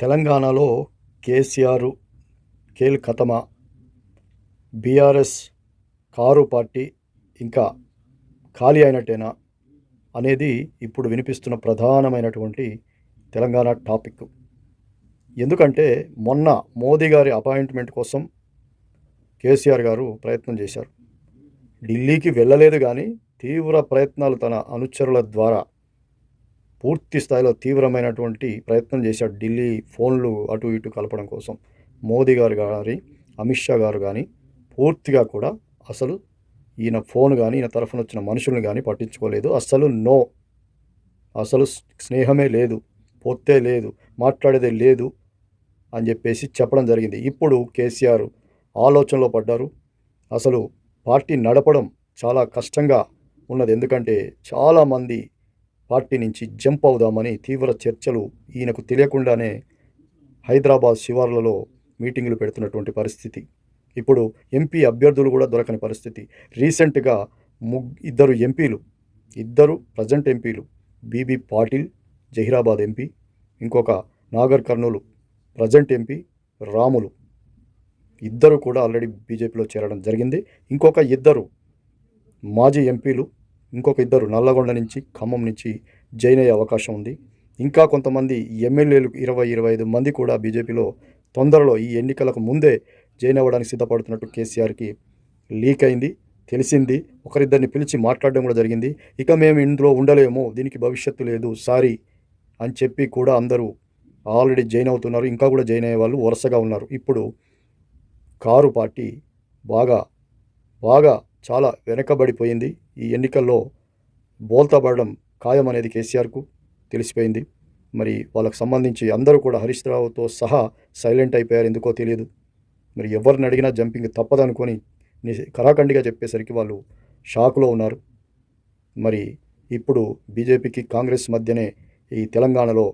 తెలంగాణలో కేసీఆర్ కేల్ ఖతమా, బీఆర్ఎస్ కారు పార్టీ ఇంకా ఖాళీ అయినట్టేనా అనేది ఇప్పుడు వినిపిస్తున్న ప్రధానమైనటువంటి తెలంగాణ టాపిక్. ఎందుకంటే మొన్న మోదీ గారి అపాయింట్మెంట్ కోసం కేసీఆర్ గారు ప్రయత్నం చేశారు. ఢిల్లీకి వెళ్ళలేదు, కానీ తీవ్ర ప్రయత్నాలు తన అనుచరుల ద్వారా పూర్తి స్థాయిలో తీవ్రమైనటువంటి ప్రయత్నం చేశాడు. ఢిల్లీ ఫోన్లు అటు ఇటు కలపడం కోసం మోదీ గారు కానీ అమిత్ షా గారు కానీ పూర్తిగా కూడా అసలు ఈయన ఫోన్ కానీ ఈయన తరఫున వచ్చిన మనుషులను కానీ పట్టించుకోలేదు. అసలు స్నేహమే లేదు, పొత్తే లేదు, మాట్లాడేదే లేదు అని చెప్పేసి చెప్పడం జరిగింది. ఇప్పుడు కేసీఆర్ ఆలోచనలో పడ్డారు. అసలు పార్టీ నడపడం చాలా కష్టంగా ఉన్నది. ఎందుకంటే చాలామంది పార్టీ నుంచి జంప్ అవుదామని తీవ్ర చర్చలు ఈయనకు తెలియకుండానే హైదరాబాద్ శివార్లలో మీటింగులు పెడుతున్నటువంటి పరిస్థితి. ఇప్పుడు ఎంపీ అభ్యర్థులు కూడా దొరకని పరిస్థితి. రీసెంట్గా ఇద్దరు ప్రజెంట్ ఎంపీలు, బీబీ పాటిల్ జహీరాబాద్ ఎంపీ, ఇంకొక నాగర్ కర్నూలు ప్రజెంట్ ఎంపీ రాములు, ఇద్దరు కూడా ఆల్రెడీ బీజేపీలో చేరడం జరిగింది. ఇంకొక ఇద్దరు మాజీ ఎంపీలు, ఇంకొక ఇద్దరు నల్లగొండ నుంచి ఖమ్మం నుంచి జాయిన్ అయ్యే అవకాశం ఉంది. ఇంకా కొంతమంది ఎమ్మెల్యేలు 20-25 మంది కూడా బీజేపీలో తొందరలో ఈ ఎన్నికలకు ముందే జాయిన్ అవ్వడానికి సిద్ధపడుతున్నట్టు కేసీఆర్కి లీక్ అయింది, తెలిసింది. ఒకరిద్దరిని పిలిచి మాట్లాడడం కూడా జరిగింది. ఇక మేము ఇందులో ఉండలేము, దీనికి భవిష్యత్తు లేదు, సారీ అని చెప్పి కూడా అందరూ ఆల్రెడీ జాయిన్ అవుతున్నారు. ఇంకా కూడా జాయిన్ అయ్యే వాళ్ళు వరుసగా ఉన్నారు. ఇప్పుడు కారు పార్టీ బాగా చాలా వెనకబడిపోయింది. ఈ ఎన్నికల్లో బోల్తాపడడం ఖాయం అనేది కేసీఆర్కు తెలిసిపోయింది. మరి వాళ్ళకు సంబంధించి అందరూ కూడా హరీష్ రావుతో సహా సైలెంట్ అయిపోయారు. ఎందుకో తెలియదు. మరి ఎవరిని అడిగినా జంపింగ్ తప్పదనుకొని కరాఖండిగా చెప్పేసరికి వాళ్ళు షాకులో ఉన్నారు. మరి ఇప్పుడు బీజేపీకి కాంగ్రెస్ మధ్యనే ఈ తెలంగాణలో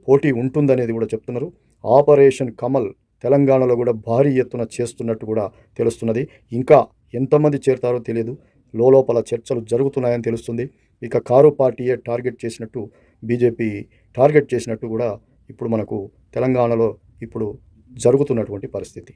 పోటీ ఉంటుందనేది కూడా చెప్తున్నారు. ఆపరేషన్ కమల్ తెలంగాణలో కూడా భారీ ఎత్తున చేస్తున్నట్టు కూడా తెలుస్తున్నది. ఇంకా ఎంతమంది చేరుతారో తెలియదు. లోపల చర్చలు జరుగుతున్నాయని తెలుస్తుంది. ఇక కారు పార్టీయే బీజేపీ టార్గెట్ చేసినట్టు కూడా ఇప్పుడు మనకు తెలంగాణలో ఇప్పుడు జరుగుతున్నటువంటి పరిస్థితి.